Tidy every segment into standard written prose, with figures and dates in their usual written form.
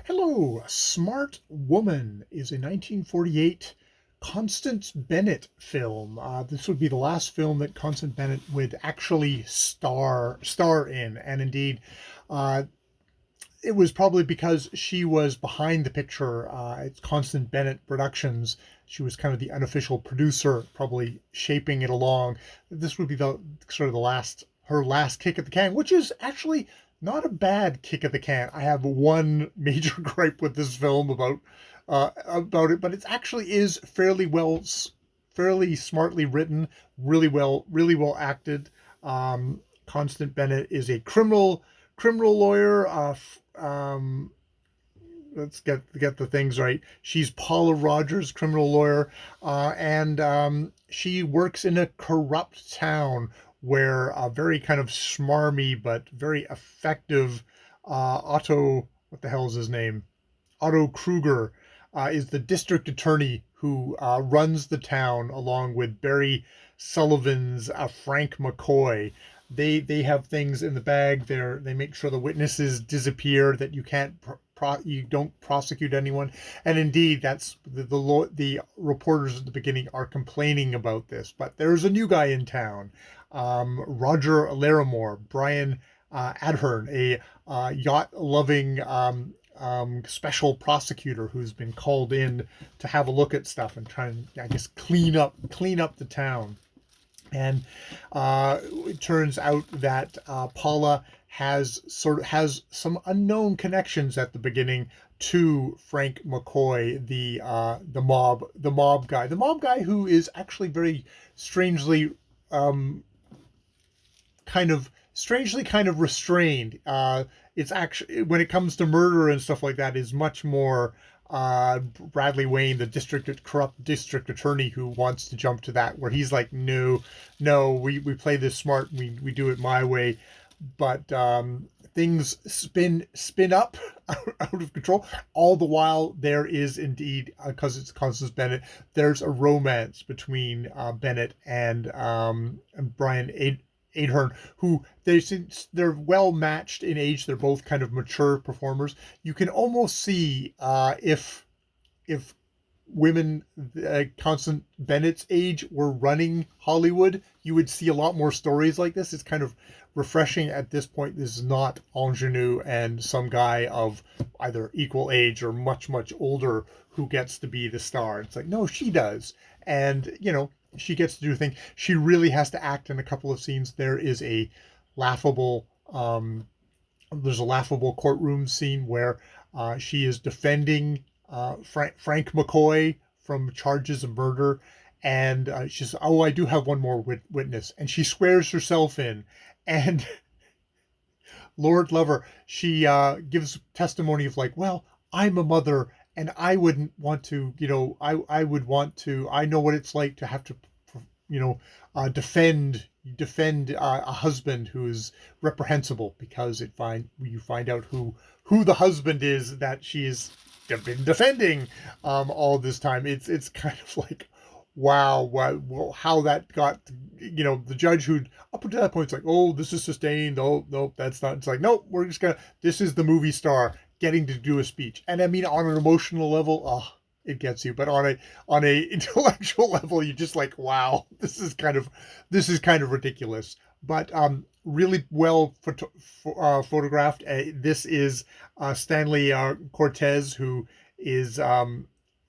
Hello, Smrt Woman is a 1948 Constance Bennett film. This would be the last film that Constance Bennett would actually star in, and indeed, uh, it was probably because she was behind the picture. It's Constance Bennett Productions. She was kind of the unofficial producer, probably shaping it along. This would be the sort of the last her last kick at the can, which is actually not a bad kick at the can. I have one major gripe with this film about it, but it actually is fairly smartly written, really well acted. Constance Bennett is a criminal lawyer. Let's get the things right. She's Paula Rogers, criminal lawyer, and she works in a corrupt town where a very kind of smarmy but very effective Otto, what the hell is his name? Otto Kruger is the district attorney who runs the town along with Barry Sullivan's Frank McCoy. They have things in the bag. They make sure the witnesses disappear, that you don't prosecute anyone. And indeed, that's the reporters at the beginning are complaining about this. But there's a new guy in town, Roger Larimore, Brian Adhern, a yacht loving special prosecutor who's been called in to have a look at stuff and try and, I guess, clean up the town. And it turns out that Paula has some unknown connections at the beginning to Frank McCoy, the mob guy who is actually very strangely um, kind of restrained. It's actually, when it comes to murder and stuff like that, is much more Bradley Wayne, the corrupt district attorney, who wants to jump to that, where he's like, no, we play this smart, we do it my way, but things spin up out of control. All the while, there is indeed, because it's Constance Bennett, there's a romance between Bennett and Brian Ahern, who since they're well matched in age, they're both kind of mature performers. You can almost see if women Constance Bennett's age were running Hollywood, you would see a lot more stories like this. It's kind of refreshing at this point. This is not ingenue and some guy of either equal age or much older who gets to be the star. It's like, no, she does. And, she gets to do a thing. She really has to act in a couple of scenes. Laughable there's a laughable courtroom scene where she is defending Frank McCoy from charges of murder, and she says, "Oh, I do have one more witness," and she swears herself in, and Lord love her, she gives testimony of like, "Well, I'm a mother, and I wouldn't want to, I would want to, I know what it's like to have to, you know, defend a husband who is reprehensible, because you find out who the husband is that she has been defending all this time. It's kind of like, wow, how that got, the judge who up until that point, it's like, oh, this is sustained, oh no, that's not. It's like, nope, we're just gonna, this is the movie star getting to do a speech. And I mean, on an emotional level, oh, it gets you, but on a intellectual level, you're just like, wow, this is kind of ridiculous, but really well photographed. This is Stanley Cortez, who is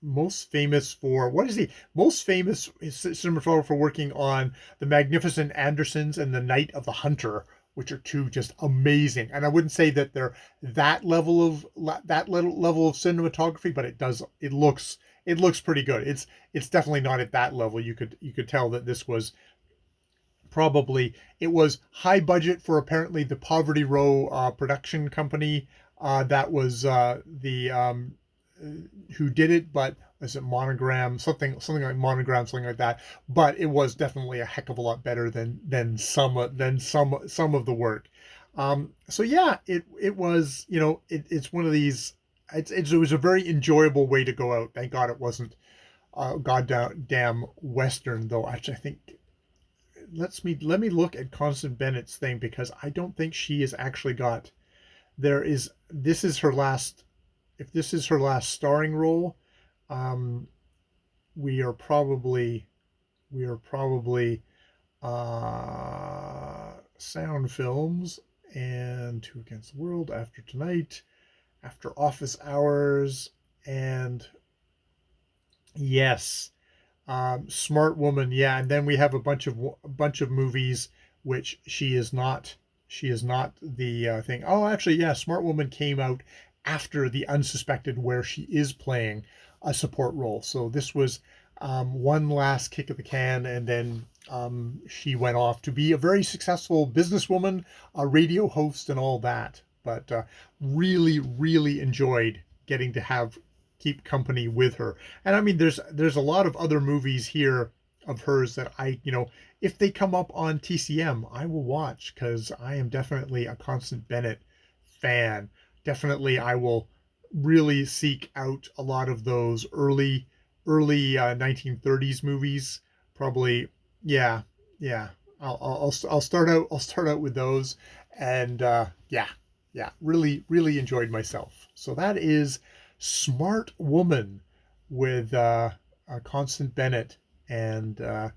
most famous for, what is he most famous cinematographer, working on The Magnificent Andersons and The Night of the Hunter, which are two just amazing. And I wouldn't say that they're that level of cinematography, but it looks pretty good. It's definitely not at that level. You could tell that this was probably, it was high budget for apparently the Poverty Row production company that was the who did it, but was it Monogram, something like Monogram, something like that. But it was definitely a heck of a lot better than some of the work. So yeah, it was, it's one of these. It was a very enjoyable way to go out. Thank God it wasn't goddamn Western, though. Actually, I think, let me look at Constance Bennett's thing, because I don't think she has actually got. This is her last. if this is her last starring role, um, we are probably we are probably sound films and Two Against the World, After Tonight, After Office Hours, and yes, Smrt Wmn, yeah, and then we have a bunch of movies which she is not the thing. Oh, actually, yeah, Smrt Wmn came out after The Unsuspected, where she is playing a support role. So this was one last kick of the can, and then she went off to be a very successful businesswoman, a radio host, and all that. But really, really enjoyed getting to have keep company with her. And I mean, there's a lot of other movies here of hers that if they come up on TCM, I will watch because I am definitely a Constant Bennett fan. Definitely, I will really seek out a lot of those early 1930s movies. Probably, yeah, yeah. I'll start out with those, and yeah, yeah. Really enjoyed myself. So that is Smrt Wmn with Constant Bennett and uh,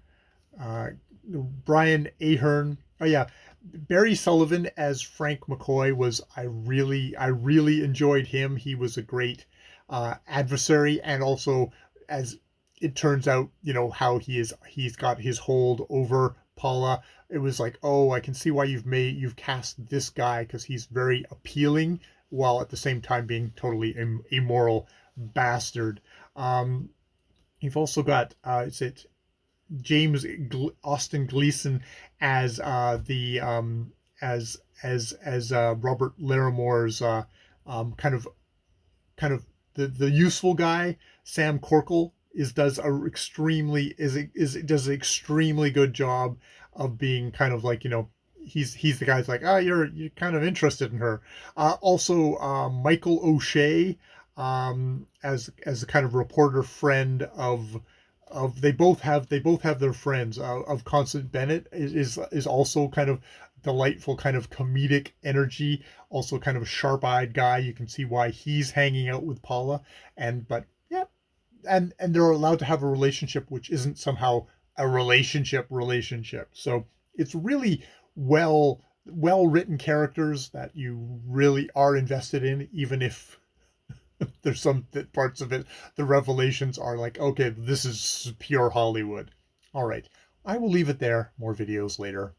Brian Ahern. Oh yeah, Barry Sullivan as Frank McCoy was I really enjoyed him. He was a great adversary, and also as it turns out, how he's got his hold over Paula. It was like, oh, I can see why you've cast this guy because he's very appealing while at the same time being totally immoral bastard. Um, you've also got is it Austin Gleason as the as Robert Laramore's kind of the useful guy. Sam Corkle does an extremely good job of being kind of like, he's the guy's like, oh, you're kind of interested in her. Also Michael O'Shea as a kind of reporter friend of they both have their friends of Constant Bennett is also kind of delightful, kind of comedic energy, also kind of a sharp-eyed guy. You can see why he's hanging out with Paula, but yeah, and they're allowed to have a relationship which isn't somehow a relationship. So it's really well written characters that you really are invested in, even if there's some parts of it, the revelations are like, okay, this is pure Hollywood. All right, I will leave it there. More videos later.